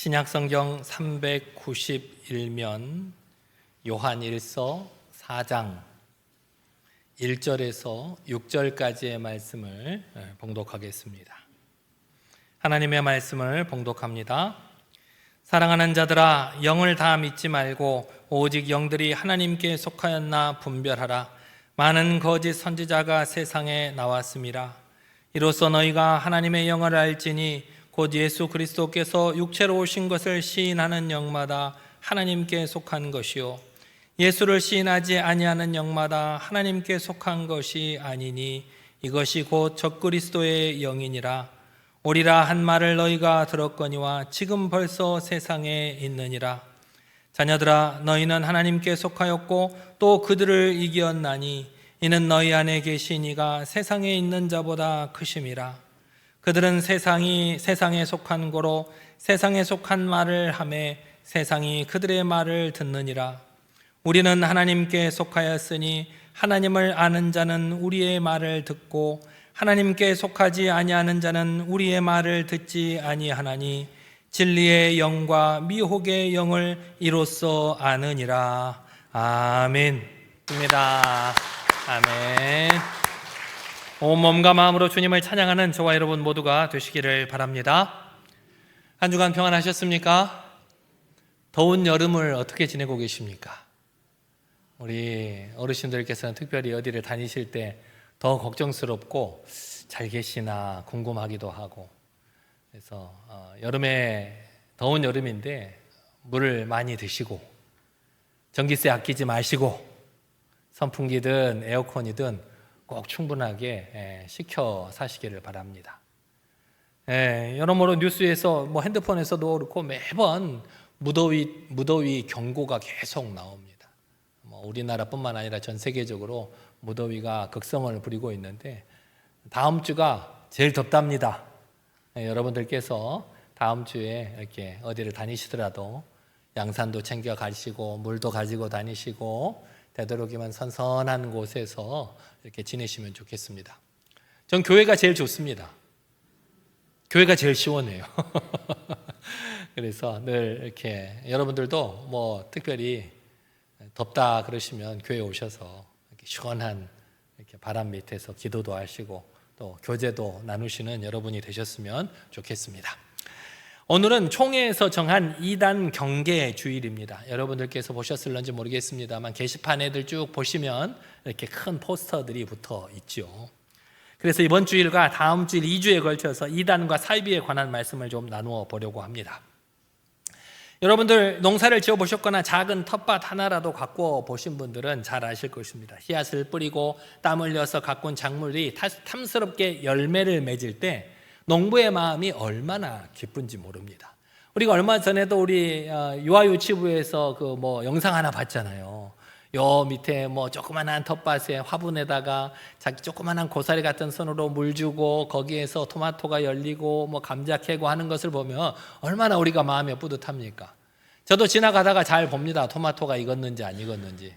신약성경 391면 요한 1서 4장 1절에서 6절까지의 말씀을 봉독하겠습니다. 하나님의 말씀을 봉독합니다. 사랑하는 자들아, 영을 다 믿지 말고 오직 영들이 하나님께 속하였나 분별하라. 많은 거짓 선지자가 세상에 나왔습니다. 이로써 너희가 하나님의 영을 알지니 곧 예수 그리스도께서 육체로 오신 것을 시인하는 영마다 하나님께 속한 것이요 예수를 시인하지 아니하는 영마다 하나님께 속한 것이 아니니 이것이 곧 적그리스도의 영이니라. 오리라 한 말을 너희가 들었거니와 지금 벌써 세상에 있느니라. 자녀들아, 너희는 하나님께 속하였고 또 그들을 이기었나니 이는 너희 안에 계신 이가 세상에 있는 자보다 크심이라. 그들은 세상에 속한 고로 세상에 속한 말을 하매 세상이 그들의 말을 듣느니라. 우리는 하나님께 속하였으니 하나님을 아는 자는 우리의 말을 듣고 하나님께 속하지 아니하는 자는 우리의 말을 듣지 아니하나니 진리의 영과 미혹의 영을 이로써 아느니라. 아멘. 입니다. 아멘. 온 몸과 마음으로 주님을 찬양하는 저와 여러분 모두가 되시기를 바랍니다. 한 주간 평안하셨습니까? 더운 여름을 어떻게 지내고 계십니까? 우리 어르신들께서는 특별히 어디를 다니실 때 더 걱정스럽고 잘 계시나 궁금하기도 하고, 그래서 여름에 더운 여름인데 물을 많이 드시고 전기세 아끼지 마시고 선풍기든 에어컨이든 꼭 충분하게 식혀 사시기를 바랍니다. 여러모로 뉴스에서 핸드폰에서도 그렇고 매번 무더위 경고가 계속 나옵니다. 우리나라뿐만 아니라 전 세계적으로 무더위가 극성을 부리고 있는데 다음 주가 제일 덥답니다. 여러분들께서 다음 주에 이렇게 어디를 다니시더라도 양산도 챙겨 가시고 물도 가지고 다니시고 되도록이면 선선한 곳에서 이렇게 지내시면 좋겠습니다. 전 교회가 제일 좋습니다. 교회가 제일 시원해요. 그래서 늘 이렇게 여러분들도 특별히 덥다 그러시면 교회 오셔서 이렇게 시원한 이렇게 바람 밑에서 기도도 하시고 또 교제도 나누시는 여러분이 되셨으면 좋겠습니다. 오늘은 총회에서 정한 2단 경계 주일입니다. 여러분들께서 보셨을런지 모르겠습니다만 게시판에들 쭉 보시면 이렇게 큰 포스터들이 붙어 있죠. 그래서 이번 주일과 다음 주일 2주에 걸쳐서 2단과 사이비에 관한 말씀을 좀 나누어 보려고 합니다. 여러분들 농사를 지어 보셨거나 작은 텃밭 하나라도 갖고 보신 분들은 잘 아실 것입니다. 씨앗을 뿌리고 땀 흘려서 가꾼 작물이 탐스럽게 열매를 맺을 때 농부의 마음이 얼마나 기쁜지 모릅니다. 우리가 얼마 전에도 우리 유아유치부에서 영상 하나 봤잖아요. 요 밑에 조그만한 텃밭에 화분에다가 자기 조그만한 고사리 같은 손으로 물 주고 거기에서 토마토가 열리고 감자 캐고 하는 것을 보면 얼마나 우리가 마음이 뿌듯합니까? 저도 지나가다가 잘 봅니다. 토마토가 익었는지 안 익었는지.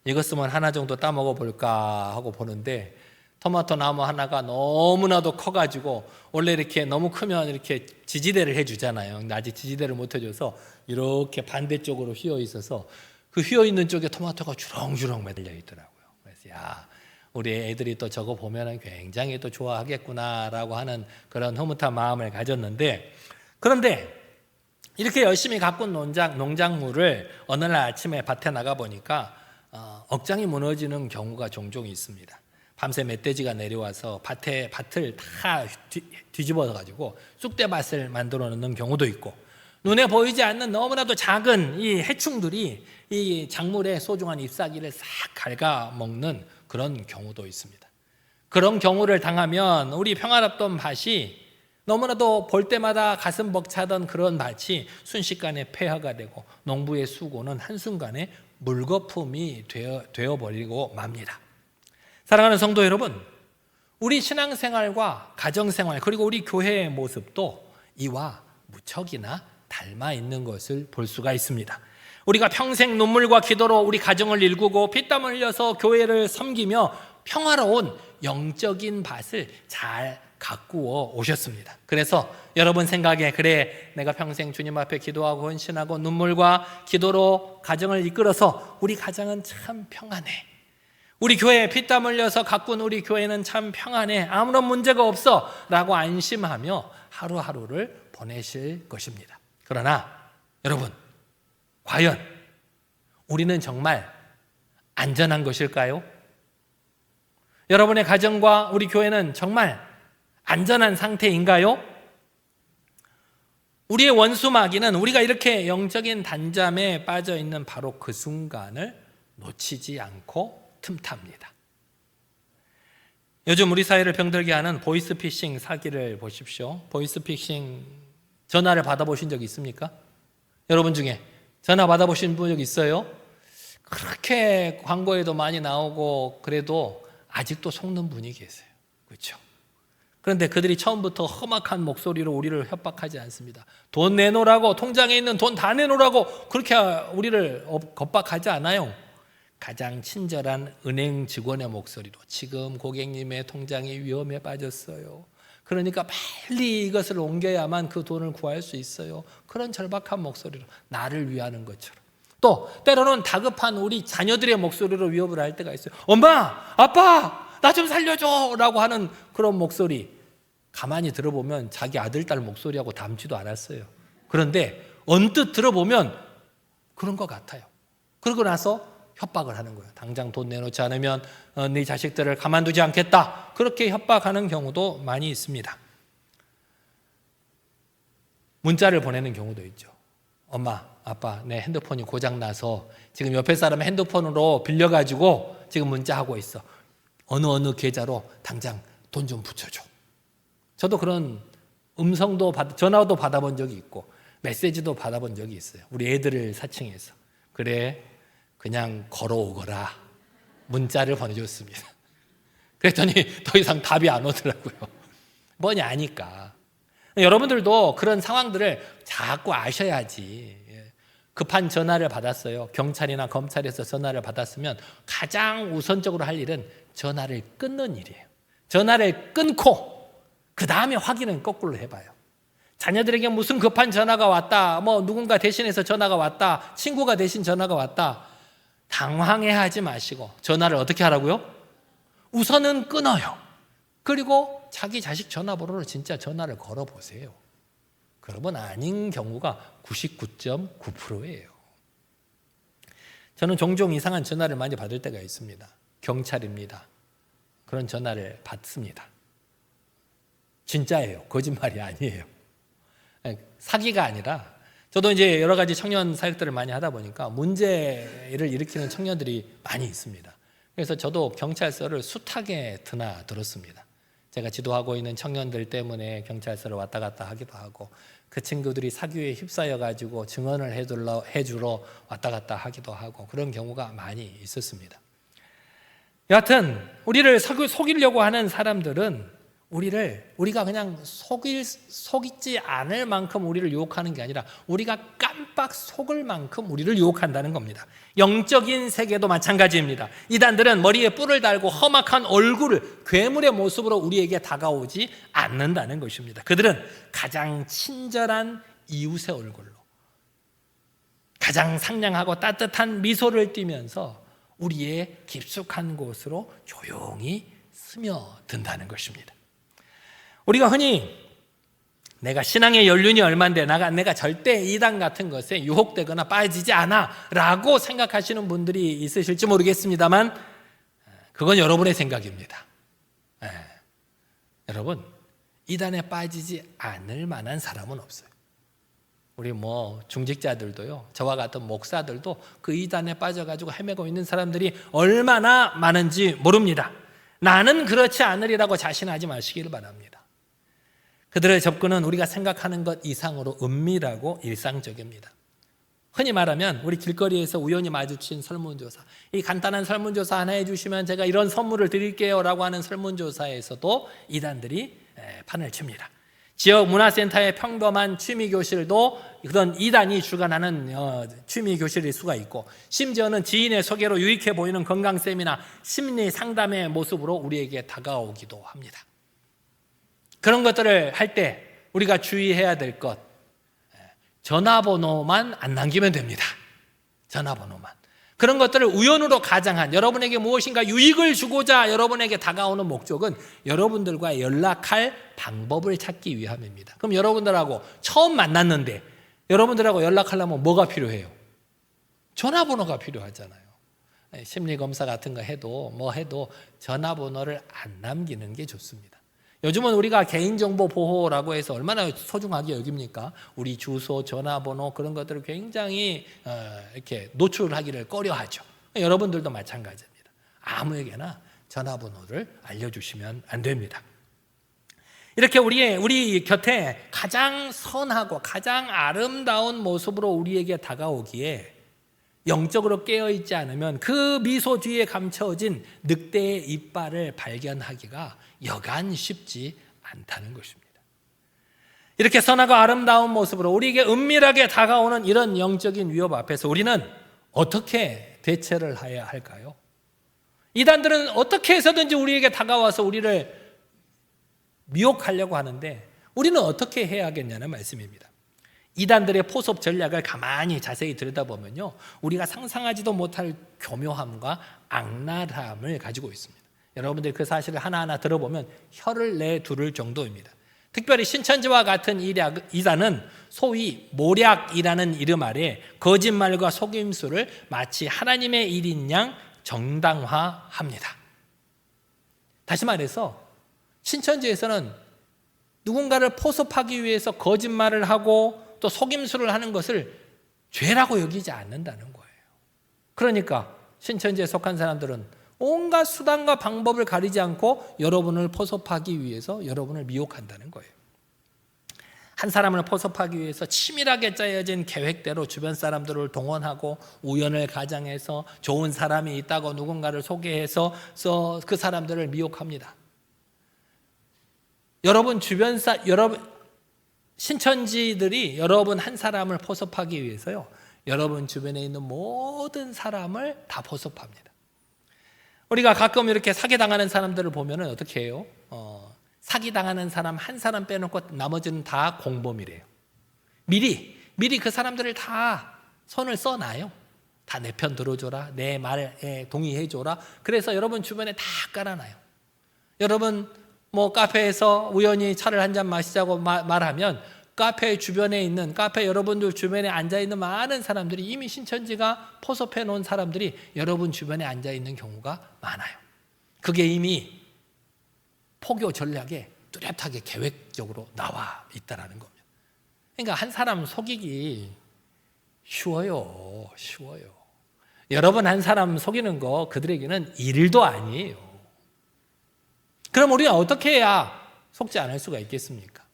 익었으면 하나 정도 따먹어 볼까 하고 보는데 토마토 나무 하나가 너무나도 커가지고 원래 이렇게 너무 크면 이렇게 지지대를 해주잖아요. 근데 아직 지지대를 못 해줘서 이렇게 반대쪽으로 휘어 있어서 그 휘어 있는 쪽에 토마토가 주렁주렁 매달려 있더라고요. 그래서 우리 애들이 또 저거 보면은 굉장히 또 좋아하겠구나라고 하는 그런 흐뭇한 마음을 가졌는데, 그런데 이렇게 열심히 가꾼 농작물을 어느 날 아침에 밭에 나가 보니까 억장이 무너지는 경우가 종종 있습니다. 밤새 멧돼지가 내려와서 밭을 다 뒤집어 가지고 쑥대밭을 만들어 놓는 경우도 있고, 눈에 보이지 않는 너무나도 작은 이 해충들이 이 작물의 소중한 잎사귀를 싹 갉아먹는 그런 경우도 있습니다. 그런 경우를 당하면 우리 평화롭던 밭이 너무나도 볼 때마다 가슴 벅차던 그런 밭이 순식간에 폐허가 되고 농부의 수고는 한순간에 물거품이 되어버리고 맙니다. 사랑하는 성도 여러분, 우리 신앙생활과 가정생활 그리고 우리 교회의 모습도 이와 무척이나 닮아 있는 것을 볼 수가 있습니다. 우리가 평생 눈물과 기도로 우리 가정을 일구고 피땀을 흘려서 교회를 섬기며 평화로운 영적인 밭을 잘 가꾸어 오셨습니다. 그래서 여러분 생각에 그래 내가 평생 주님 앞에 기도하고 헌신하고 눈물과 기도로 가정을 이끌어서 우리 가정은 참 평안해. 우리 교회에 피땀 흘려서 가꾼 우리 교회는 참 평안해. 아무런 문제가 없어 라고 안심하며 하루하루를 보내실 것입니다. 그러나 여러분, 과연 우리는 정말 안전한 것일까요? 여러분의 가정과 우리 교회는 정말 안전한 상태인가요? 우리의 원수 마귀는 우리가 이렇게 영적인 단잠에 빠져 있는 바로 그 순간을 놓치지 않고 틈탑니다. 요즘 우리 사회를 병들게 하는 보이스피싱 사기를 보십시오. 보이스피싱 전화를 받아보신 적 있습니까? 여러분 중에 전화 받아보신 분 있어요? 그렇게 광고에도 많이 나오고 그래도 아직도 속는 분이 계세요. 그렇죠? 그런데 그들이 처음부터 험악한 목소리로 우리를 협박하지 않습니다. 돈 내놓으라고, 통장에 있는 돈 다 내놓으라고 그렇게 우리를 겁박하지 않아요. 가장 친절한 은행 직원의 목소리로 지금 고객님의 통장이 위험에 빠졌어요. 그러니까 빨리 이것을 옮겨야만 그 돈을 구할 수 있어요. 그런 절박한 목소리로 나를 위하는 것처럼. 또 때로는 다급한 우리 자녀들의 목소리로 위협을 할 때가 있어요. 엄마, 아빠, 나 좀 살려줘 라고 하는 그런 목소리. 가만히 들어보면 자기 아들, 딸 목소리하고 닮지도 않았어요. 그런데 언뜻 들어보면 그런 것 같아요. 그러고 나서 협박을 하는 거예요. 당장 돈 내놓지 않으면 네 자식들을 가만두지 않겠다. 그렇게 협박하는 경우도 많이 있습니다. 문자를 보내는 경우도 있죠. 엄마, 아빠, 내 핸드폰이 고장나서 지금 옆에 사람 핸드폰으로 빌려가지고 지금 문자하고 있어. 어느 계좌로 당장 돈 좀 붙여줘. 저도 그런 전화도 받아본 적이 있고 메시지도 받아본 적이 있어요. 우리 애들을 사칭해서. 그래, 그냥 걸어오거라. 문자를 보내줬습니다. 그랬더니 더 이상 답이 안 오더라고요. 뭐냐 아니까. 여러분들도 그런 상황들을 자꾸 아셔야지. 급한 전화를 받았어요. 경찰이나 검찰에서 전화를 받았으면 가장 우선적으로 할 일은 전화를 끊는 일이에요. 전화를 끊고 그 다음에 확인은 거꾸로 해봐요. 자녀들에게 무슨 급한 전화가 왔다, 누군가 대신해서 전화가 왔다, 친구가 대신 전화가 왔다, 당황해하지 마시고 전화를 어떻게 하라고요? 우선은 끊어요. 그리고 자기 자식 전화번호를 진짜 전화를 걸어보세요. 그러면 아닌 경우가 99.9%예요. 저는 종종 이상한 전화를 많이 받을 때가 있습니다. 경찰입니다. 그런 전화를 받습니다. 진짜예요. 거짓말이 아니에요. 사기가 아니라 저도 이제 여러 가지 청년 사역들을 많이 하다 보니까 문제를 일으키는 청년들이 많이 있습니다. 그래서 저도 경찰서를 숫하게 드나들었습니다. 제가 지도하고 있는 청년들 때문에 경찰서를 왔다 갔다 하기도 하고 그 친구들이 사기에 휩싸여가지고 증언을 해주러 왔다 갔다 하기도 하고 그런 경우가 많이 있었습니다. 여하튼 우리를 속이려고 하는 사람들은 우리가 그냥 속이지 않을 만큼 우리를 유혹하는 게 아니라 우리가 깜빡 속을 만큼 우리를 유혹한다는 겁니다. 영적인 세계도 마찬가지입니다. 이단들은 머리에 뿔을 달고 험악한 얼굴을 괴물의 모습으로 우리에게 다가오지 않는다는 것입니다. 그들은 가장 친절한 이웃의 얼굴로 가장 상냥하고 따뜻한 미소를 띠면서 우리의 깊숙한 곳으로 조용히 스며든다는 것입니다. 우리가 흔히 내가 신앙의 연륜이 얼만데 내가 절대 이단 같은 것에 유혹되거나 빠지지 않아 라고 생각하시는 분들이 있으실지 모르겠습니다만 그건 여러분의 생각입니다. 여러분, 이단에 빠지지 않을 만한 사람은 없어요. 우리 중직자들도요, 저와 같은 목사들도 그 이단에 빠져가지고 헤매고 있는 사람들이 얼마나 많은지 모릅니다. 나는 그렇지 않으리라고 자신하지 마시기를 바랍니다. 그들의 접근은 우리가 생각하는 것 이상으로 은밀하고 일상적입니다. 흔히 말하면 우리 길거리에서 우연히 마주친 설문조사, 이 간단한 설문조사 하나 해주시면 제가 이런 선물을 드릴게요 라고 하는 설문조사에서도 이단들이 판을 칩니다. 지역 문화센터의 평범한 취미교실도 그런 이단이 주관하는 취미교실일 수가 있고 심지어는 지인의 소개로 유익해 보이는 건강세미나 심리 상담의 모습으로 우리에게 다가오기도 합니다. 그런 것들을 할 때 우리가 주의해야 될 것, 전화번호만 안 남기면 됩니다. 전화번호만. 그런 것들을 우연으로 가장한, 여러분에게 무엇인가 유익을 주고자 여러분에게 다가오는 목적은 여러분들과 연락할 방법을 찾기 위함입니다. 그럼 여러분들하고 처음 만났는데 여러분들하고 연락하려면 뭐가 필요해요? 전화번호가 필요하잖아요. 심리검사 같은 거 해도 전화번호를 안 남기는 게 좋습니다. 요즘은 우리가 개인정보 보호라고 해서 얼마나 소중하게 여깁니까? 우리 주소, 전화번호 그런 것들을 굉장히 이렇게 노출하기를 꺼려하죠. 여러분들도 마찬가지입니다. 아무에게나 전화번호를 알려주시면 안 됩니다. 이렇게 우리 곁에 가장 선하고 가장 아름다운 모습으로 우리에게 다가오기에 영적으로 깨어있지 않으면 그 미소 뒤에 감춰진 늑대의 이빨을 발견하기가 여간 쉽지 않다는 것입니다. 이렇게 선하고 아름다운 모습으로 우리에게 은밀하게 다가오는 이런 영적인 위협 앞에서 우리는 어떻게 대처를 해야 할까요? 이단들은 어떻게 해서든지 우리에게 다가와서 우리를 미혹하려고 하는데 우리는 어떻게 해야 하겠냐는 말씀입니다. 이단들의 포섭 전략을 가만히 자세히 들여다보면요, 우리가 상상하지도 못할 교묘함과 악랄함을 가지고 있습니다. 여러분들이 그 사실을 하나하나 들어보면 혀를 내두를 정도입니다. 특별히 신천지와 같은 이단은 소위 모략이라는 이름 아래 거짓말과 속임수를 마치 하나님의 일인 양 정당화합니다. 다시 말해서 신천지에서는 누군가를 포섭하기 위해서 거짓말을 하고 또 속임수를 하는 것을 죄라고 여기지 않는다는 거예요. 그러니까 신천지에 속한 사람들은 온갖 수단과 방법을 가리지 않고 여러분을 포섭하기 위해서 여러분을 미혹한다는 거예요. 한 사람을 포섭하기 위해서 치밀하게 짜여진 계획대로 주변 사람들을 동원하고 우연을 가장해서 좋은 사람이 있다고 누군가를 소개해서 그 사람들을 미혹합니다. 여러분 신천지들이 여러분 한 사람을 포섭하기 위해서요, 여러분 주변에 있는 모든 사람을 다 포섭합니다. 우리가 가끔 이렇게 사기당하는 사람들을 보면 어떻게 해요? 사기당하는 사람 한 사람 빼놓고 나머지는 다 공범이래요. 미리 그 사람들을 다 손을 써놔요. 다 내 편 들어줘라, 내 말에 동의해줘라. 그래서 여러분 주변에 다 깔아놔요. 여러분 카페에서 우연히 차를 한잔 마시자고 말하면 카페 주변에 있는, 카페 여러분들 주변에 앉아있는 많은 사람들이 이미 신천지가 포섭해 놓은 사람들이 여러분 주변에 앉아있는 경우가 많아요. 그게 이미 포교 전략에 뚜렷하게 계획적으로 나와 있다는 겁니다. 그러니까 한 사람 속이기 쉬워요. 여러분 한 사람 속이는 거 그들에게는 일도 아니에요. 그럼 우리가 어떻게 해야 속지 않을 수가 있겠습니까?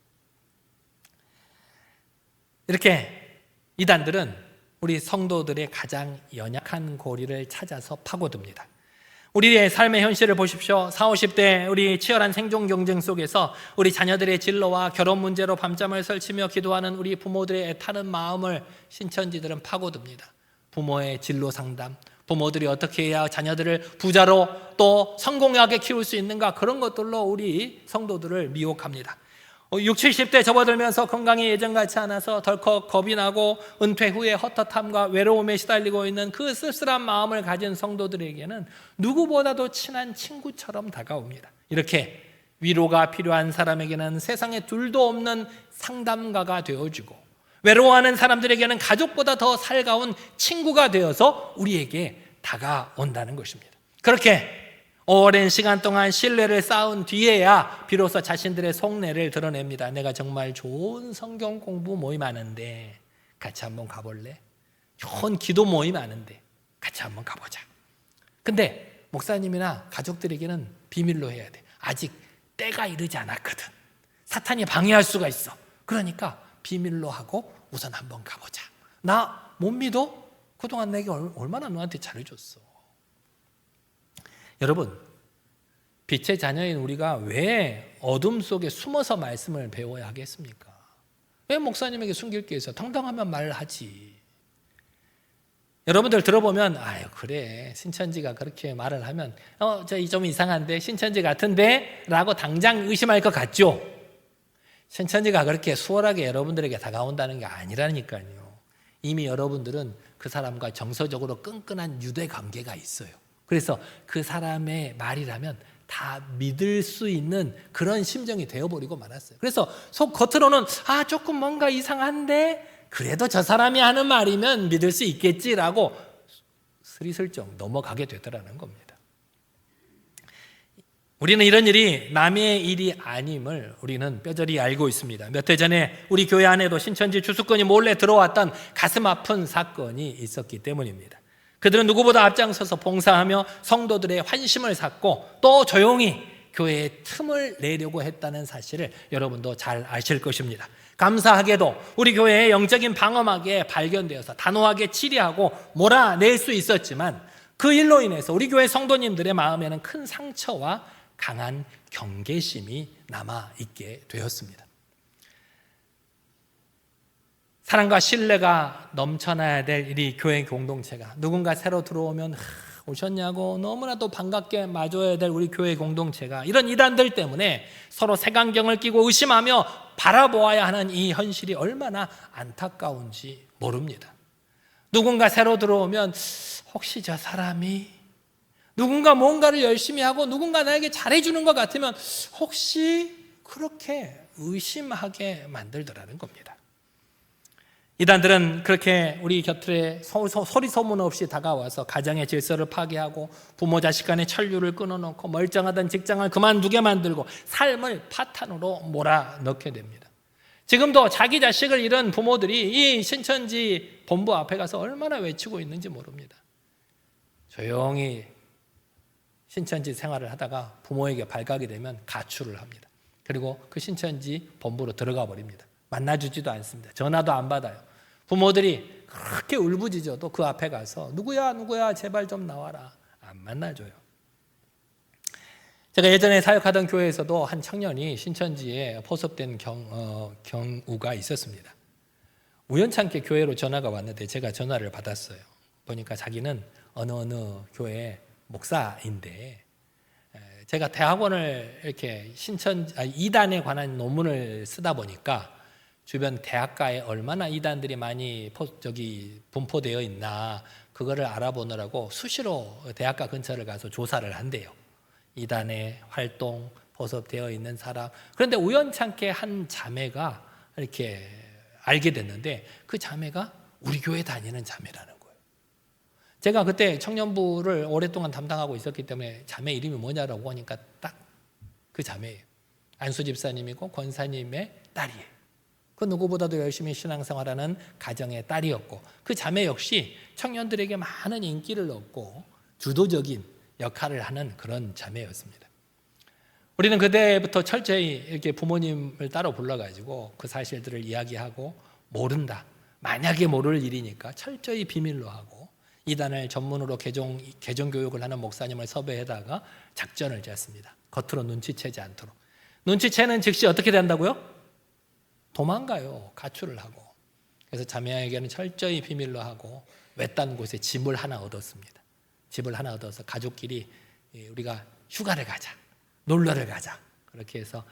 이렇게 이단들은 우리 성도들의 가장 연약한 고리를 찾아서 파고듭니다. 우리의 삶의 현실을 보십시오. 40, 50대 우리 치열한 생존 경쟁 속에서 우리 자녀들의 진로와 결혼 문제로 밤잠을 설치며 기도하는 우리 부모들의 애타는 마음을 신천지들은 파고듭니다. 부모의 진로 상담, 부모들이 어떻게 해야 자녀들을 부자로 또 성공하게 키울 수 있는가, 그런 것들로 우리 성도들을 미혹합니다. 60, 70대 접어들면서 건강이 예전같이 않아서 덜컥 겁이 나고 은퇴 후에 헛헛함과 외로움에 시달리고 있는 그 쓸쓸한 마음을 가진 성도들에게는 누구보다도 친한 친구처럼 다가옵니다. 이렇게 위로가 필요한 사람에게는 세상에 둘도 없는 상담가가 되어주고, 외로워하는 사람들에게는 가족보다 더 살가운 친구가 되어서 우리에게 다가온다는 것입니다. 그렇게 오랜 시간 동안 신뢰를 쌓은 뒤에야 비로소 자신들의 속내를 드러냅니다. 내가 정말 좋은 성경 공부 모임 하는데 같이 한번 가볼래? 좋은 기도 모임 하는데 같이 한번 가보자. 근데 목사님이나 가족들에게는 비밀로 해야 돼. 아직 때가 이르지 않았거든. 사탄이 방해할 수가 있어. 그러니까 비밀로 하고 우선 한번 가보자. 나 못 믿어? 그동안 내게 얼마나 너한테 잘해줬어. 여러분, 빛의 자녀인 우리가 왜 어둠 속에 숨어서 말씀을 배워야 하겠습니까? 왜 목사님에게 숨길 게 있어? 당당하면 말하지. 여러분들 들어보면 아유 그래 신천지가 그렇게 말을 하면 저 좀 이상한데 신천지 같은데? 라고 당장 의심할 것 같죠? 신천지가 그렇게 수월하게 여러분들에게 다가온다는 게 아니라니까요. 이미 여러분들은 그 사람과 정서적으로 끈끈한 유대 관계가 있어요. 그래서 그 사람의 말이라면 다 믿을 수 있는 그런 심정이 되어버리고 말았어요. 그래서 속 겉으로는 조금 뭔가 이상한데 그래도 저 사람이 하는 말이면 믿을 수 있겠지라고 스리슬쩍 넘어가게 되더라는 겁니다. 우리는 이런 일이 남의 일이 아님을 우리는 뼈저리 알고 있습니다. 몇 해 전에 우리 교회 안에도 신천지 주수꾼이 몰래 들어왔던 가슴 아픈 사건이 있었기 때문입니다. 그들은 누구보다 앞장서서 봉사하며 성도들의 환심을 샀고 또 조용히 교회에 틈을 내려고 했다는 사실을 여러분도 잘 아실 것입니다. 감사하게도 우리 교회의 영적인 방어막에 발견되어서 단호하게 치리하고 몰아낼 수 있었지만 그 일로 인해서 우리 교회 성도님들의 마음에는 큰 상처와 강한 경계심이 남아있게 되었습니다. 사랑과 신뢰가 넘쳐나야 될 이 교회 공동체가 누군가 새로 들어오면 오셨냐고 너무나도 반갑게 맞아야 될 우리 교회 공동체가 이런 이단들 때문에 서로 색안경을 끼고 의심하며 바라보아야 하는 이 현실이 얼마나 안타까운지 모릅니다. 누군가 새로 들어오면 혹시 저 사람이 누군가 뭔가를 열심히 하고 누군가 나에게 잘해주는 것 같으면 혹시 그렇게 의심하게 만들더라는 겁니다. 이단들은 그렇게 우리 곁에 소리 소문 없이 다가와서 가정의 질서를 파괴하고 부모 자식 간의 천류를 끊어놓고 멀쩡하던 직장을 그만두게 만들고 삶을 파탄으로 몰아넣게 됩니다. 지금도 자기 자식을 잃은 부모들이 이 신천지 본부 앞에 가서 얼마나 외치고 있는지 모릅니다. 조용히 신천지 생활을 하다가 부모에게 발각이 되면 가출을 합니다. 그리고 그 신천지 본부로 들어가 버립니다. 만나주지도 않습니다. 전화도 안 받아요. 부모들이 그렇게 울부짖어도 그 앞에 가서 누구야 제발 좀 나와라. 안 만나줘요. 제가 예전에 사역하던 교회에서도 한 청년이 신천지에 포섭된 경우가 있었습니다. 우연찮게 교회로 전화가 왔는데 제가 전화를 받았어요. 보니까 자기는 어느 교회 목사인데 제가 대학원을 이렇게 이단에 관한 논문을 쓰다 보니까 주변 대학가에 얼마나 이단들이 많이 분포되어 있나 그거를 알아보느라고 수시로 대학가 근처를 가서 조사를 한대요. 이단에 활동, 포섭되어 있는 사람. 그런데 우연찮게 한 자매가 이렇게 알게 됐는데 그 자매가 우리 교회 다니는 자매라는 거예요. 제가 그때 청년부를 오랫동안 담당하고 있었기 때문에 자매 이름이 뭐냐라고 하니까 딱 그 자매예요. 안수 집사님이고 권사님의 딸이에요. 그 누구보다도 열심히 신앙생활하는 가정의 딸이었고 그 자매 역시 청년들에게 많은 인기를 얻고 주도적인 역할을 하는 그런 자매였습니다. 우리는 그때부터 철저히 이렇게 부모님을 따로 불러가지고 그 사실들을 이야기하고 모른다. 만약에 모를 일이니까 철저히 비밀로 하고 이단을 전문으로 개종 교육을 하는 목사님을 섭외해다가 작전을 짰습니다. 겉으로 눈치채지 않도록. 눈치채는 즉시 어떻게 된다고요? 도망가요. 가출을 하고. 그래서 자매에게는 철저히 비밀로 하고 외딴 곳에 집을 하나 얻었습니다. 집을 하나 얻어서 가족끼리 우리가 휴가를 가자. 놀러를 가자. 그렇게 해서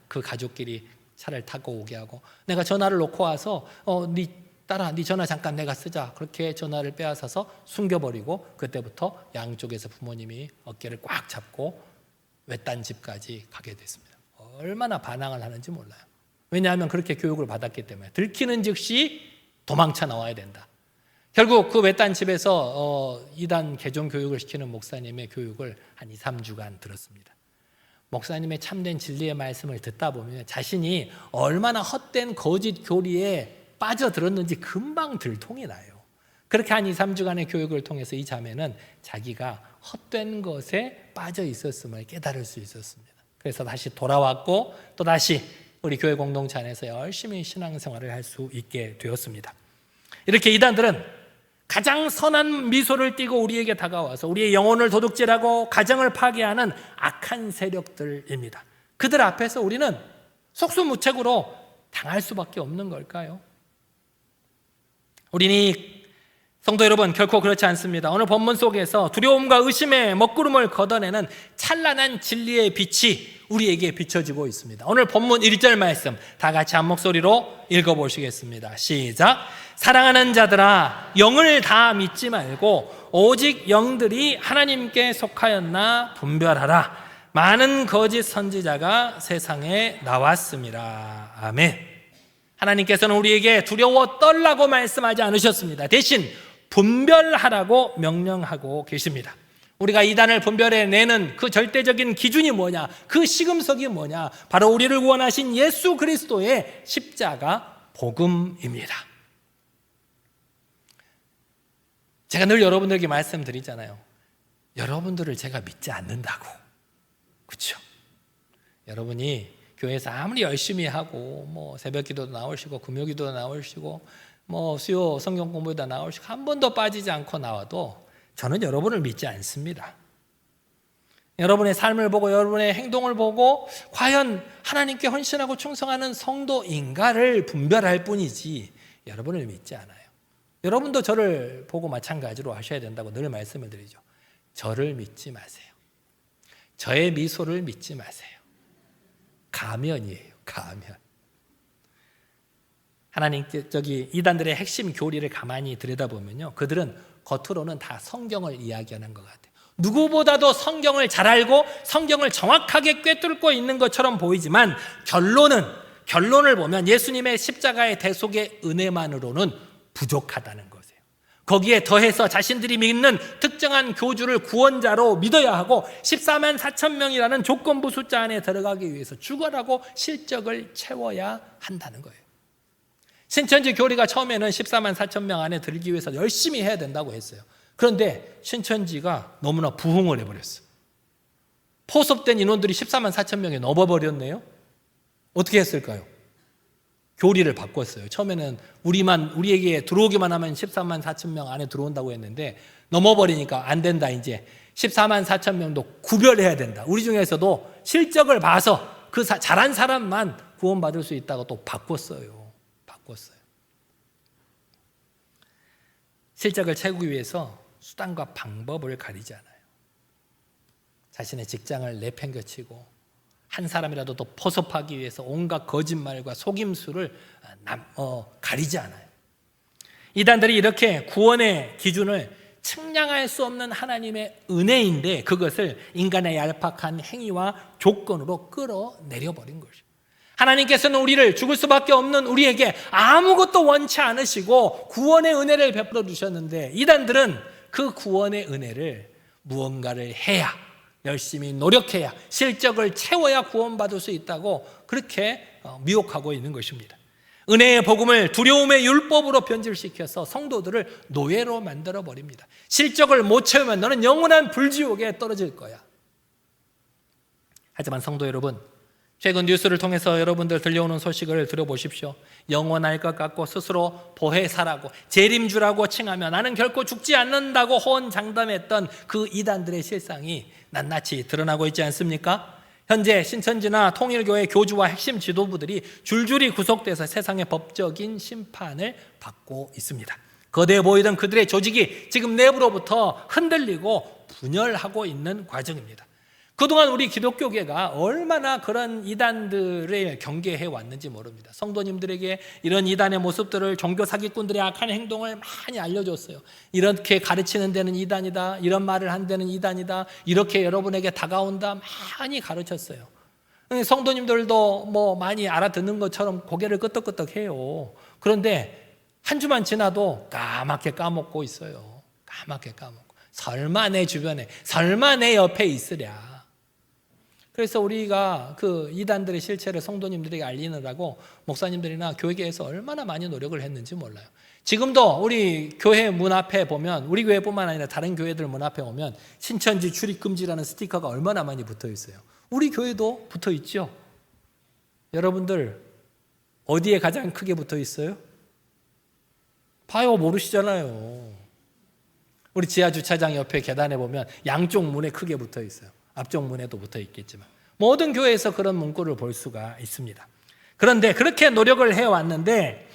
그 가족끼리 차를 타고 오게 하고 내가 전화를 놓고 와서 네 딸아 네 전화 잠깐 내가 쓰자. 그렇게 전화를 빼앗아서 숨겨버리고 그때부터 양쪽에서 부모님이 어깨를 꽉 잡고 외딴 집까지 가게 됐습니다. 얼마나 반항을 하는지 몰라요. 왜냐하면 그렇게 교육을 받았기 때문에 들키는 즉시 도망쳐 나와야 된다. 결국 그 외딴 집에서 이단 개종 교육을 시키는 목사님의 교육을 한 2, 3주간 들었습니다. 목사님의 참된 진리의 말씀을 듣다 보면 자신이 얼마나 헛된 거짓 교리에 빠져들었는지 금방 들통이 나요. 그렇게 한 2, 3주간의 교육을 통해서 이 자매는 자기가 헛된 것에 빠져 있었음을 깨달을 수 있었습니다. 그래서 다시 돌아왔고 또 다시 우리 교회 공동체 안에서 열심히 신앙생활을 할 수 있게 되었습니다. 이렇게 이단들은 가장 선한 미소를 띠고 우리에게 다가와서 우리의 영혼을 도둑질하고 가정을 파괴하는 악한 세력들입니다. 그들 앞에서 우리는 속수무책으로 당할 수밖에 없는 걸까요? 우리는 성도 여러분 결코 그렇지 않습니다. 오늘 본문 속에서 두려움과 의심의 먹구름을 걷어내는 찬란한 진리의 빛이 우리에게 비춰지고 있습니다. 오늘 본문 1절 말씀 다 같이 한 목소리로 읽어보시겠습니다. 시작. 사랑하는 자들아, 영을 다 믿지 말고 오직 영들이 하나님께 속하였나 분별하라. 많은 거짓 선지자가 세상에 나왔습니다. 아멘. 하나님께서는 우리에게 두려워 떨라고 말씀하지 않으셨습니다. 대신 분별하라고 명령하고 계십니다. 우리가 이단을 분별해내는 그 절대적인 기준이 뭐냐? 그 시금석이 뭐냐? 바로 우리를 구원하신 예수 그리스도의 십자가 복음입니다. 제가 늘 여러분들에게 말씀드리잖아요. 여러분들을 제가 믿지 않는다고. 그렇죠? 여러분이 교회에서 아무리 열심히 하고 뭐 새벽기도도 나오시고 금요기도도 나오시고 뭐 수요 성경 공부에도 나오시고 한 번도 빠지지 않고 나와도 저는 여러분을 믿지 않습니다. 여러분의 삶을 보고 여러분의 행동을 보고 과연 하나님께 헌신하고 충성하는 성도인가를 분별할 뿐이지 여러분을 믿지 않아요. 여러분도 저를 보고 마찬가지로 하셔야 된다고 늘 말씀을 드리죠. 저를 믿지 마세요. 저의 미소를 믿지 마세요. 가면이에요. 가면. 하나님적인 이단들의 핵심 교리를 가만히 들여다보면요, 그들은 겉으로는 다 성경을 이야기하는 것 같아요. 누구보다도 성경을 잘 알고 성경을 정확하게 꿰뚫고 있는 것처럼 보이지만 결론을 보면 예수님의 십자가의 대속의 은혜만으로는 부족하다는 것이에요. 거기에 더해서 자신들이 믿는 특정한 교주를 구원자로 믿어야 하고 14만 4천 명이라는 조건부 숫자 안에 들어가기 위해서 죽어라고 실적을 채워야 한다는 거예요. 신천지 교리가 처음에는 14만 4천 명 안에 들기 위해서 열심히 해야 된다고 했어요. 그런데 신천지가 너무나 부흥을 해버렸어요. 포섭된 인원들이 14만 4천 명에 넘어버렸네요. 어떻게 했을까요? 교리를 바꿨어요. 처음에는 우리에게 들어오기만 하면 14만 4천 명 안에 들어온다고 했는데 넘어버리니까 안 된다. 이제 14만 4천 명도 구별해야 된다. 우리 중에서도 실적을 봐서 그 잘한 사람만 구원받을 수 있다고 또 바꿨어요. 실적을 채우기 위해서 수단과 방법을 가리지 않아요. 자신의 직장을 내팽겨치고 한 사람이라도 더 포섭하기 위해서 온갖 거짓말과 속임수를 가리지 않아요. 이단들이 이렇게 구원의 기준을 측량할 수 없는 하나님의 은혜인데 그것을 인간의 얄팍한 행위와 조건으로 끌어내려버린 것이죠. 하나님께서는 우리를 죽을 수밖에 없는 우리에게 아무것도 원치 않으시고 구원의 은혜를 베풀어 주셨는데 이단들은 그 구원의 은혜를 무언가를 해야, 열심히 노력해야, 실적을 채워야 구원받을 수 있다고 그렇게 미혹하고 있는 것입니다. 은혜의 복음을 두려움의 율법으로 변질시켜서 성도들을 노예로 만들어버립니다. 실적을 못 채우면 너는 영원한 불지옥에 떨어질 거야. 하지만 성도 여러분, 최근 뉴스를 통해서 여러분들 들려오는 소식을 들어보십시오. 영원할 것 같고 스스로 보혜사라고 재림주라고 칭하며 나는 결코 죽지 않는다고 호언장담했던 그 이단들의 실상이 낱낱이 드러나고 있지 않습니까? 현재 신천지나 통일교회 교주와 핵심 지도부들이 줄줄이 구속돼서 세상의 법적인 심판을 받고 있습니다. 거대해 보이던 그들의 조직이 지금 내부로부터 흔들리고 분열하고 있는 과정입니다. 그동안 우리 기독교계가 얼마나 그런 이단들을 경계해 왔는지 모릅니다. 성도님들에게 이런 이단의 모습들을 종교 사기꾼들의 악한 행동을 많이 알려줬어요. 이렇게 가르치는 데는 이단이다, 이런 말을 한 데는 이단이다, 이렇게 여러분에게 다가온다 많이 가르쳤어요. 성도님들도 뭐 많이 알아듣는 것처럼 고개를 끄덕끄덕해요. 그런데 한 주만 지나도 까맣게 까먹고 있어요. 까맣게 까먹고. 설마 내 주변에, 설마 내 옆에 있으랴. 그래서 우리가 그 이단들의 실체를 성도님들에게 알리느라고 목사님들이나 교회에서 얼마나 많이 노력을 했는지 몰라요. 지금도 우리 교회 문 앞에 보면, 우리 교회뿐만 아니라 다른 교회들 문 앞에 오면 신천지 출입 금지라는 스티커가 얼마나 많이 붙어 있어요. 우리 교회도 붙어 있죠. 여러분들 어디에 가장 크게 붙어 있어요? 봐요, 모르시잖아요. 우리 지하 주차장 옆에 계단에 보면 양쪽 문에 크게 붙어 있어요. 앞쪽 문에도 붙어 있겠지만 모든 교회에서 그런 문구를 볼 수가 있습니다. 그런데 그렇게 노력을 해왔는데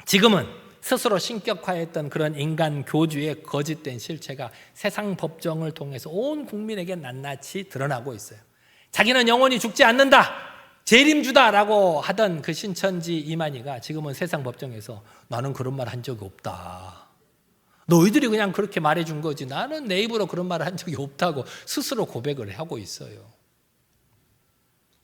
지금은 스스로 신격화했던 그런 인간 교주의 거짓된 실체가 세상 법정을 통해서 온 국민에게 낱낱이 드러나고 있어요. 자기는 영원히 죽지 않는다, 재림주다라고 하던 그 신천지 이만희가 지금은 세상 법정에서 나는 그런 말 한 적이 없다, 너희들이 그냥 그렇게 말해준 거지 나는 내 입으로 그런 말을 한 적이 없다고 스스로 고백을 하고 있어요.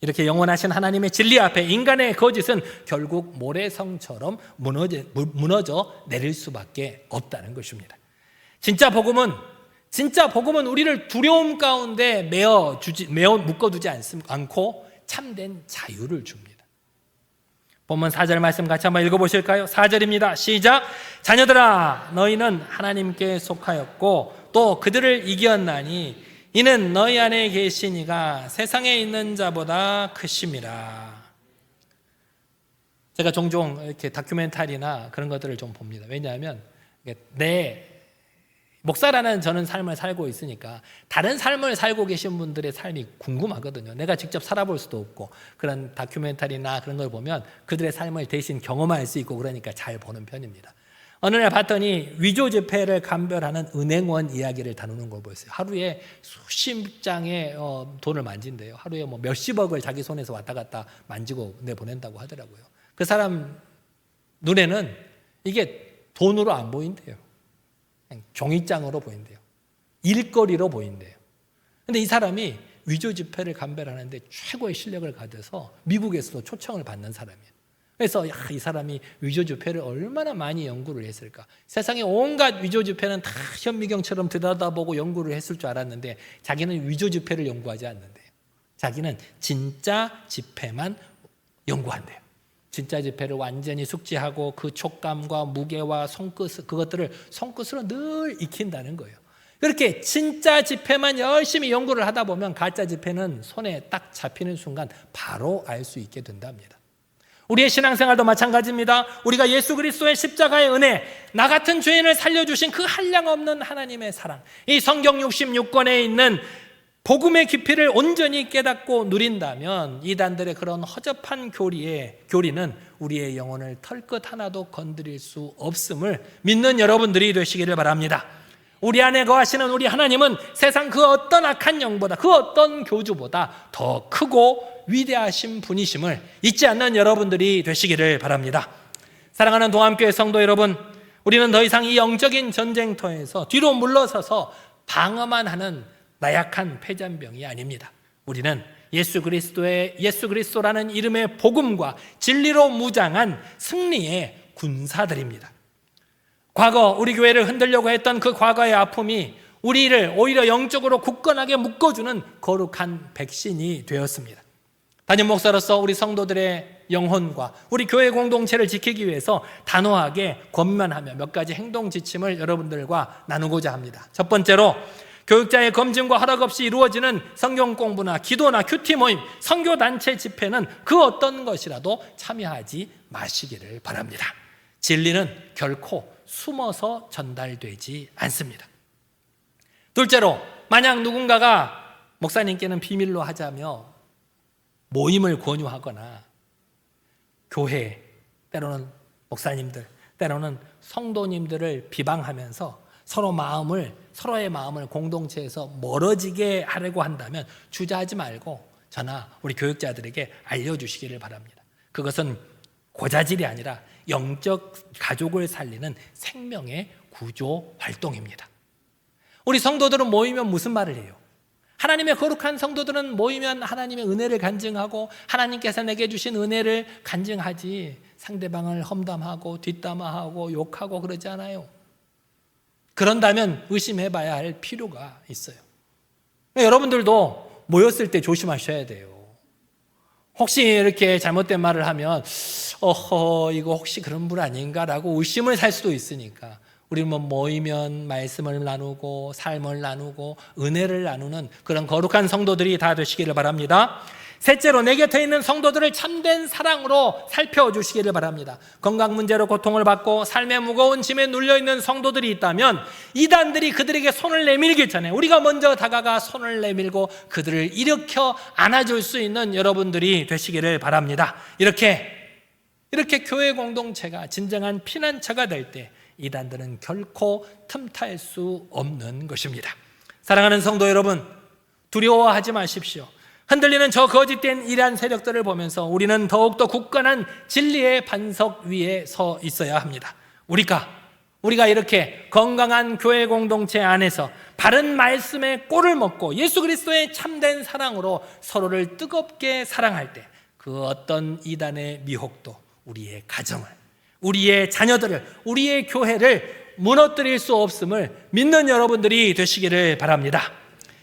이렇게 영원하신 하나님의 진리 앞에 인간의 거짓은 결국 모래성처럼 무너져 내릴 수밖에 없다는 것입니다. 진짜 복음은 우리를 두려움 가운데 매어 묶어두지 않고 참된 자유를 줍니다. 본문 4절 말씀 같이 한번 읽어보실까요? 4절입니다. 시작. 자녀들아, 너희는 하나님께 속하였고 또 그들을 이겼나니 이는 너희 안에 계신 이가 세상에 있는 자보다 크심이라. 제가 종종 이렇게 다큐멘터리나 그런 것들을 좀 봅니다. 왜냐하면 내 목사라는 저는 삶을 살고 있으니까 다른 삶을 살고 계신 분들의 삶이 궁금하거든요. 내가 직접 살아볼 수도 없고 그런 다큐멘터리나 그런 걸 보면 그들의 삶을 대신 경험할 수 있고 그러니까 잘 보는 편입니다. 어느 날 봤더니 위조 지폐를 감별하는 은행원 이야기를 다루는 걸 보였어요. 하루에 수십 장의 돈을 만진대요. 하루에 뭐 몇십억을 자기 손에서 왔다 갔다 만지고 내보낸다고 하더라고요. 그 사람 눈에는 이게 돈으로 안 보인대요. 종이장으로 보인대요. 일거리로 보인대요. 근데 이 사람이 위조 지폐를 감별하는데 최고의 실력을 가져서 미국에서도 초청을 받는 사람이에요. 그래서 이 사람이 위조 지폐를 얼마나 많이 연구를 했을까. 세상에 온갖 위조 지폐는 다 현미경처럼 들여다보고 연구를 했을 줄 알았는데 자기는 위조 지폐를 연구하지 않는데요. 자기는 진짜 지폐만 연구한대요. 진짜 지폐를 완전히 숙지하고 그 촉감과 무게와 그것들을 손끝으로 늘 익힌다는 거예요. 그렇게 진짜 지폐만 열심히 연구를 하다 보면 가짜 지폐는 손에 딱 잡히는 순간 바로 알 수 있게 된답니다. 우리의 신앙생활도 마찬가지입니다. 우리가 예수 그리스도의 십자가의 은혜, 나 같은 죄인을 살려주신 그 한량없는 하나님의 사랑, 이 성경 66권에 있는 복음의 깊이를 온전히 깨닫고 누린다면 이단들의 그런 허접한 교리는 우리의 영혼을 털끝 하나도 건드릴 수 없음을 믿는 여러분들이 되시기를 바랍니다. 우리 안에 거하시는 우리 하나님은 세상 그 어떤 악한 영보다, 그 어떤 교주보다 더 크고 위대하신 분이심을 잊지 않는 여러분들이 되시기를 바랍니다. 사랑하는 동암교회 성도 여러분, 우리는 더 이상 이 영적인 전쟁터에서 뒤로 물러서서 방어만 하는 나약한 패잔병이 아닙니다. 우리는 예수 그리스도라는 이름의 복음과 진리로 무장한 승리의 군사들입니다. 과거 우리 교회를 흔들려고 했던 그 과거의 아픔이 우리를 오히려 영적으로 굳건하게 묶어주는 거룩한 백신이 되었습니다. 담임 목사로서 우리 성도들의 영혼과 우리 교회 공동체를 지키기 위해서 단호하게 권면하며 몇 가지 행동 지침을 여러분들과 나누고자 합니다. 첫 번째로 교육자의 검증과 허락 없이 이루어지는 성경 공부나 기도나 큐티 모임, 선교단체 집회는 그 어떤 것이라도 참여하지 마시기를 바랍니다. 진리는 결코 숨어서 전달되지 않습니다. 둘째로, 만약 누군가가 목사님께는 비밀로 하자며 모임을 권유하거나 교회, 때로는 목사님들, 때로는 성도님들을 비방하면서 서로의 마음을 공동체에서 멀어지게 하려고 한다면 주저하지 말고 저나 우리 교육자들에게 알려주시기를 바랍니다. 그것은 고자질이 아니라 영적 가족을 살리는 생명의 구조 활동입니다. 우리 성도들은 모이면 무슨 말을 해요? 하나님의 거룩한 성도들은 모이면 하나님의 은혜를 간증하고 하나님께서 내게 주신 은혜를 간증하지 상대방을 험담하고 뒷담화하고 욕하고 그러지 않아요. 그런다면 의심해봐야 할 필요가 있어요. 여러분들도 모였을 때 조심하셔야 돼요. 혹시 이렇게 잘못된 말을 하면 이거 혹시 그런 분 아닌가라고 의심을 살 수도 있으니까 우리 모이면 말씀을 나누고 삶을 나누고 은혜를 나누는 그런 거룩한 성도들이 다 되시기를 바랍니다. 셋째로, 내 곁에 있는 성도들을 참된 사랑으로 살펴주시기를 바랍니다. 건강 문제로 고통을 받고 삶의 무거운 짐에 눌려있는 성도들이 있다면 이단들이 그들에게 손을 내밀기 전에 우리가 먼저 다가가 손을 내밀고 그들을 일으켜 안아줄 수 있는 여러분들이 되시기를 바랍니다. 이렇게 교회 공동체가 진정한 피난처가 될 때 이단들은 결코 틈탈 수 없는 것입니다. 사랑하는 성도 여러분, 두려워하지 마십시오. 흔들리는 저 거짓된 이란 세력들을 보면서 우리는 더욱더 굳건한 진리의 반석 위에 서 있어야 합니다. 우리가 이렇게 건강한 교회 공동체 안에서 바른 말씀의 꼴을 먹고 예수 그리스도의 참된 사랑으로 서로를 뜨겁게 사랑할 때 그 어떤 이단의 미혹도 우리의 가정을, 우리의 자녀들을, 우리의 교회를 무너뜨릴 수 없음을 믿는 여러분들이 되시기를 바랍니다.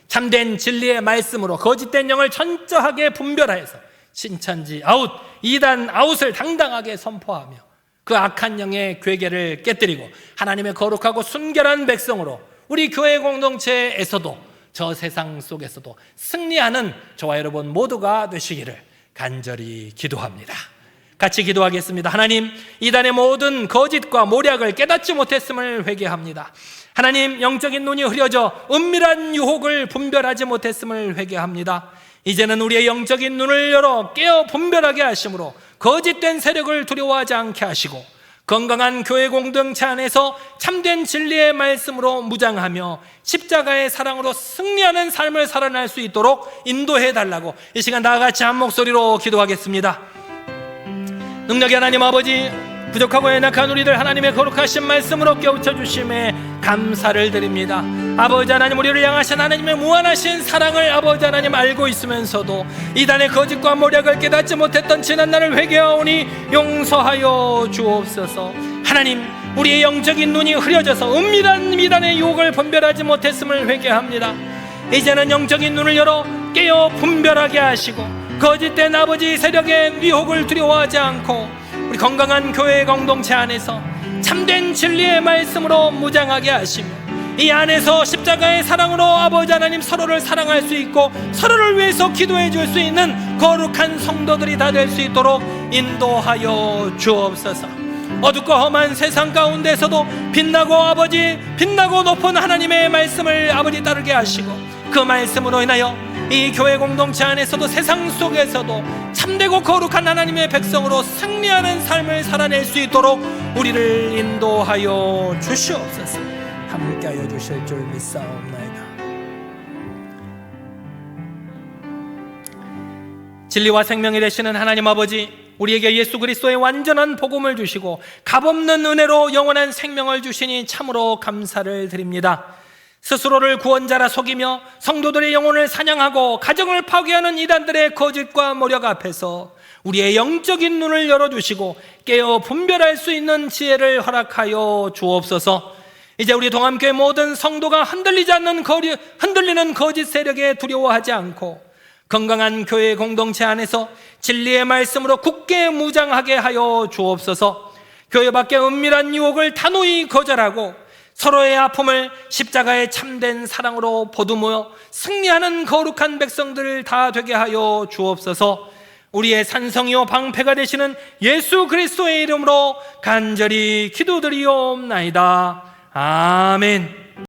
참된 진리의 말씀으로 거짓된 영을 철저하게 분별하여서 신천지 아웃, 이단 아웃을 당당하게 선포하며 그 악한 영의 괴계를 깨뜨리고 하나님의 거룩하고 순결한 백성으로 우리 교회 공동체에서도 저 세상 속에서도 승리하는 저와 여러분 모두가 되시기를 간절히 기도합니다. 같이 기도하겠습니다. 하나님, 이단의 모든 거짓과 모략을 깨닫지 못했음을 회개합니다. 하나님, 영적인 눈이 흐려져 은밀한 유혹을 분별하지 못했음을 회개합니다. 이제는 우리의 영적인 눈을 열어 깨어 분별하게 하심으로 거짓된 세력을 두려워하지 않게 하시고 건강한 교회 공동체 안에서 참된 진리의 말씀으로 무장하며 십자가의 사랑으로 승리하는 삶을 살아날 수 있도록 인도해 달라고 이 시간 다 같이 한 목소리로 기도하겠습니다. 능력의 하나님 아버지, 부족하고 연약한 우리들 하나님의 거룩하신 말씀으로 깨우쳐 주심에 감사를 드립니다. 아버지 하나님, 우리를 향하신 하나님의 무한하신 사랑을 아버지 하나님 알고 있으면서도 이단의 거짓과 모략을 깨닫지 못했던 지난날을 회개하오니 용서하여 주옵소서. 하나님, 우리의 영적인 눈이 흐려져서 은밀한 이단의 유혹을 분별하지 못했음을 회개합니다. 이제는 영적인 눈을 열어 깨어 분별하게 하시고 거짓된 아버지 세력의 유혹을 두려워하지 않고 우리 건강한 교회 공동체 안에서 참된 진리의 말씀으로 무장하게 하시며 이 안에서 십자가의 사랑으로 아버지 하나님 서로를 사랑할 수 있고 서로를 위해서 기도해 줄 수 있는 거룩한 성도들이 다 될 수 있도록 인도하여 주옵소서. 어둡고 험한 세상 가운데서도 빛나고 높은 하나님의 말씀을 아버지 따르게 하시고 그 말씀으로 인하여 이 교회 공동체 안에서도 세상 속에서도 참되고 거룩한 하나님의 백성으로 승리하는 삶을 살아낼 수 있도록 우리를 인도하여 주시옵소서. 함께하여 주실 줄 믿사옵나이다. 진리와 생명이 되시는 하나님 아버지, 우리에게 예수 그리스도의 완전한 복음을 주시고 값없는 은혜로 영원한 생명을 주시니 참으로 감사를 드립니다. 스스로를 구원자라 속이며 성도들의 영혼을 사냥하고 가정을 파괴하는 이단들의 거짓과 모략 앞에서 우리의 영적인 눈을 열어주시고 깨어 분별할 수 있는 지혜를 허락하여 주옵소서. 이제 우리 동암교회 모든 성도가 흔들리는 거짓 세력에 두려워하지 않고 건강한 교회 공동체 안에서 진리의 말씀으로 굳게 무장하게 하여 주옵소서. 교회 밖의 은밀한 유혹을 단호히 거절하고 서로의 아픔을 십자가의 참된 사랑으로 보듬어 승리하는 거룩한 백성들 다 되게 하여 주옵소서. 우리의 산성이요 방패가 되시는 예수 그리스도의 이름으로 간절히 기도드리옵나이다. 아멘.